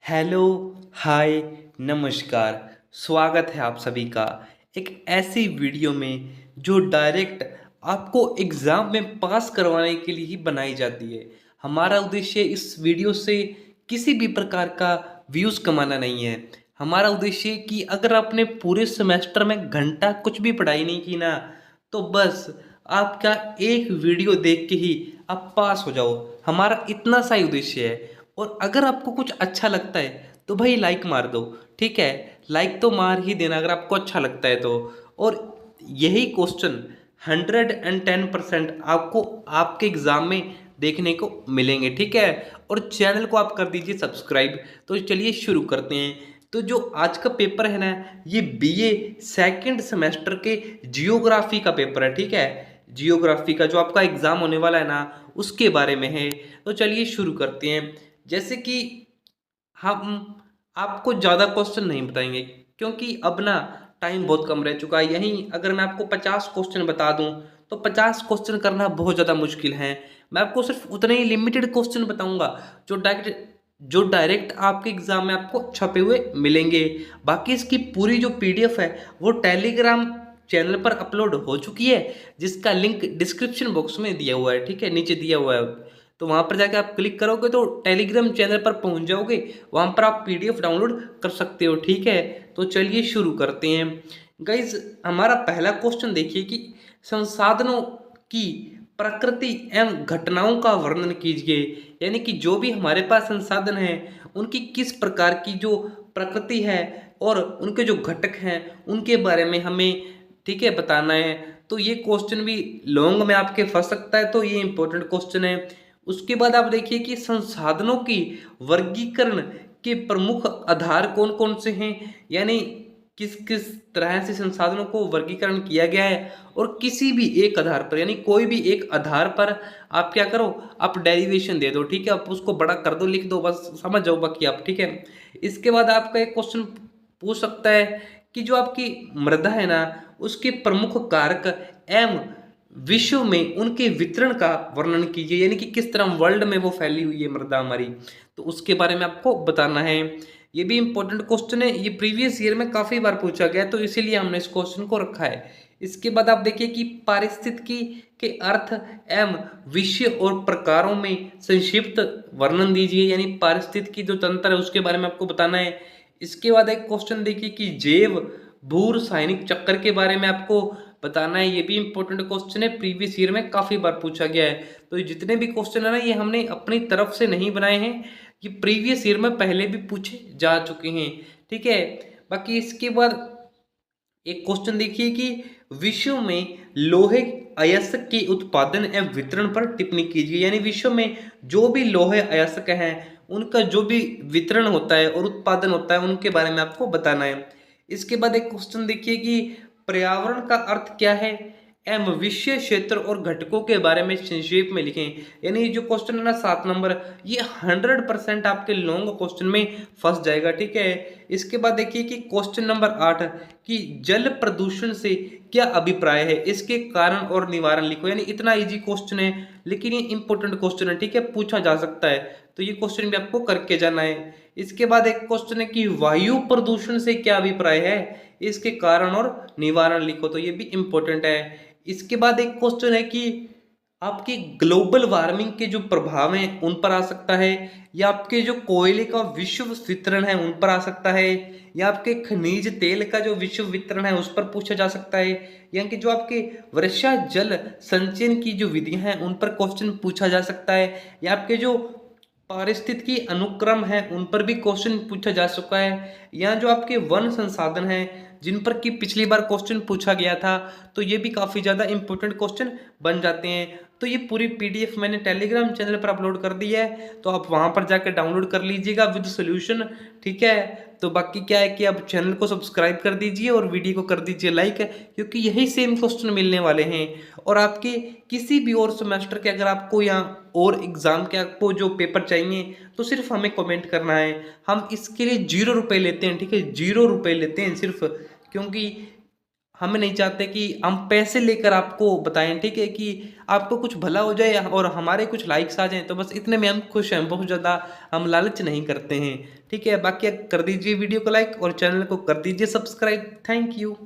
Hello, हाय, नमस्कार। स्वागत है आप सभी का एक ऐसी वीडियो में जो डायरेक्ट आपको एग्ज़ाम में पास करवाने के लिए ही बनाई जाती है। हमारा उद्देश्य इस वीडियो से किसी भी प्रकार का व्यूज़ कमाना नहीं है। हमारा उद्देश्य कि अगर आपने पूरे सेमेस्टर में घंटा कुछ भी पढ़ाई नहीं की ना, तो बस आपका एक वीडियो देख के ही आप पास हो जाओ। हमारा इतना सा ही उद्देश्य है। और अगर आपको कुछ अच्छा लगता है तो भाई लाइक मार दो। ठीक है, लाइक तो मार ही देना अगर आपको अच्छा लगता है तो। और यही क्वेश्चन 110% आपको आपके एग्जाम में देखने को मिलेंगे। ठीक है, और चैनल को आप कर दीजिए सब्सक्राइब। तो चलिए शुरू करते हैं। तो जो आज का पेपर है ना, ये बीए सेकंड सेमेस्टर के जियोग्राफी का पेपर है। ठीक है, जियोग्राफी का जो आपका एग्जाम होने वाला है ना, उसके बारे में है। तो चलिए शुरू करते हैं। जैसे कि हम आपको ज़्यादा क्वेश्चन नहीं बताएंगे, क्योंकि अब ना टाइम बहुत कम रह चुका है। यहीं अगर मैं आपको 50 क्वेश्चन बता दूं तो 50 क्वेश्चन करना बहुत ज़्यादा मुश्किल है। मैं आपको सिर्फ उतने ही लिमिटेड क्वेश्चन बताऊंगा जो डायरेक्ट आपके एग्जाम में आपको छपे हुए मिलेंगे। बाकी इसकी पूरी जो पीडीएफ है वो टेलीग्राम चैनल पर अपलोड हो चुकी है, जिसका लिंक डिस्क्रिप्शन बॉक्स में दिया हुआ है। ठीक है, नीचे दिया हुआ है। तो वहाँ पर जाके आप क्लिक करोगे तो टेलीग्राम चैनल पर पहुँच जाओगे। वहाँ पर आप पीडीएफ डाउनलोड कर सकते हो। ठीक है, तो चलिए शुरू करते हैं। गाइज, हमारा पहला क्वेश्चन देखिए कि संसाधनों की प्रकृति एवं घटनाओं का वर्णन कीजिए। यानी कि जो भी हमारे पास संसाधन है उनकी किस प्रकार की जो प्रकृति है और उनके जो घटक हैं उनके बारे में हमें, ठीक है, बताना है। तो ये क्वेश्चन भी लॉन्ग में आपके फंस सकता है, तो ये इंपॉर्टेंट क्वेश्चन है। उसके बाद आप देखिए कि संसाधनों की वर्गीकरण के प्रमुख आधार कौन कौन से हैं। यानी किस किस तरह से संसाधनों को वर्गीकरण किया गया है। और किसी भी एक आधार पर, यानी कोई भी एक आधार पर आप क्या करो, आप डेरिवेशन दे दो। ठीक है, आप उसको बड़ा कर दो, लिख दो, बस समझ जाओ बाकी आप। ठीक है, इसके बाद आपका एक क्वेश्चन पूछ सकता है कि जो आपकी मृदा है ना, उसके प्रमुख कारक एवं विश्व में उनके वितरण का वर्णन कीजिए। यानी कि किस तरह वर्ल्ड में वो फैली हुई है मृदा हमारी, तो उसके बारे में आपको बताना है। ये भी इंपॉर्टेंट क्वेश्चन है, ये प्रीवियस ईयर में काफी बार पूछा गया है, तो इसीलिए हमने इस क्वेश्चन को रखा है। इसके बाद आप देखिए कि पारिस्थितिकी के अर्थ एवं विषय और प्रकारों में संक्षिप्त वर्णन दीजिए। यानी पारिस्थितिकी जो तंत्र है उसके बारे में आपको बताना है। इसके बाद एक क्वेश्चन देखिए कि जैव भू रासायनिक चक्र के बारे में आपको बताना है। ये भी इंपॉर्टेंट क्वेश्चन है, प्रीवियस ईयर में काफी बार पूछा गया है। तो ये जितने भी क्वेश्चन है ना, ये हमने अपनी तरफ से नहीं बनाए हैं, ये प्रीवियस ईयर में पहले भी पूछे जा चुके हैं। ठीक है, बाकी इसके बाद एक क्वेश्चन देखिए कि विश्व में लोहे अयस्क के उत्पादन एवं वितरण पर टिप्पणी कीजिए। यानी विश्व में जो भी लोहे अयस्क हैं उनका जो भी वितरण होता है और उत्पादन होता है उनके बारे में आपको बताना है। इसके बाद एक क्वेश्चन देखिए कि पर्यावरण का अर्थ क्या है एवं विषय क्षेत्र और घटकों के बारे में संक्षेप में लिखें। यानी ये जो क्वेश्चन है ना 7 नंबर, ये 100% आपके लॉन्ग क्वेश्चन में फंस जाएगा। ठीक है, इसके बाद देखिए कि क्वेश्चन नंबर 8 कि जल प्रदूषण से क्या अभिप्राय है, इसके कारण और निवारण लिखो। यानी इतना इजी क्वेश्चन है, लेकिन ये इंपॉर्टेंट क्वेश्चन है। ठीक है, पूछा जा सकता है, तो ये क्वेश्चन भी आपको करके जाना है। इसके बाद एक क्वेश्चन है कि वायु प्रदूषण से क्या अभिप्राय है, इसके कारण और निवारण लिखो। तो ये भी इंपॉर्टेंट है। इसके बाद एक क्वेश्चन है कि आपकी ग्लोबल वार्मिंग के जो प्रभाव हैं उन पर आ सकता है, या आपके जो कोयले का विश्व वितरण है उन पर आ सकता है, या आपके खनिज तेल का जो विश्व वितरण है उस पर पूछा जा सकता है, या कि जो आपके वर्षा जल संचयन की जो विधियां हैं उन पर क्वेश्चन पूछा जा सकता है, या आपके जो पारिस्थितिकी अनुक्रम है उन पर भी क्वेश्चन पूछा जा चुका है, या जो आपके वन संसाधन हैं जिन पर कि पिछली बार क्वेश्चन पूछा गया था, तो ये भी काफ़ी ज़्यादा इंपॉर्टेंट क्वेश्चन बन जाते हैं। तो ये पूरी पीडीएफ मैंने टेलीग्राम चैनल पर अपलोड कर दी है, तो आप वहाँ पर जाकर डाउनलोड कर लीजिएगा विद सॉल्यूशन। ठीक है, तो बाकी क्या है कि आप चैनल को सब्सक्राइब कर दीजिए और वीडियो को कर दीजिए लाइक, क्योंकि यही सेम क्वेश्चन मिलने वाले हैं। और आपके किसी भी और सेमेस्टर के अगर आपको यहाँ और एग्जाम के आपको जो पेपर चाहिए तो सिर्फ हमें कमेंट करना है। हम इसके लिए 0 रुपये लेते हैं। ठीक है, 0 रुपये लेते हैं सिर्फ, क्योंकि हमें नहीं चाहते कि हम पैसे लेकर आपको बताएं, ठीक है, कि आपको कुछ भला हो जाए और हमारे कुछ लाइक्स आ जाएं, तो बस इतने में हम खुश हैं। बहुत ज़्यादा हम लालच नहीं करते हैं, ठीक है। बाकी कर दीजिए वीडियो को लाइक और चैनल को कर दीजिए सब्सक्राइब। Thank you.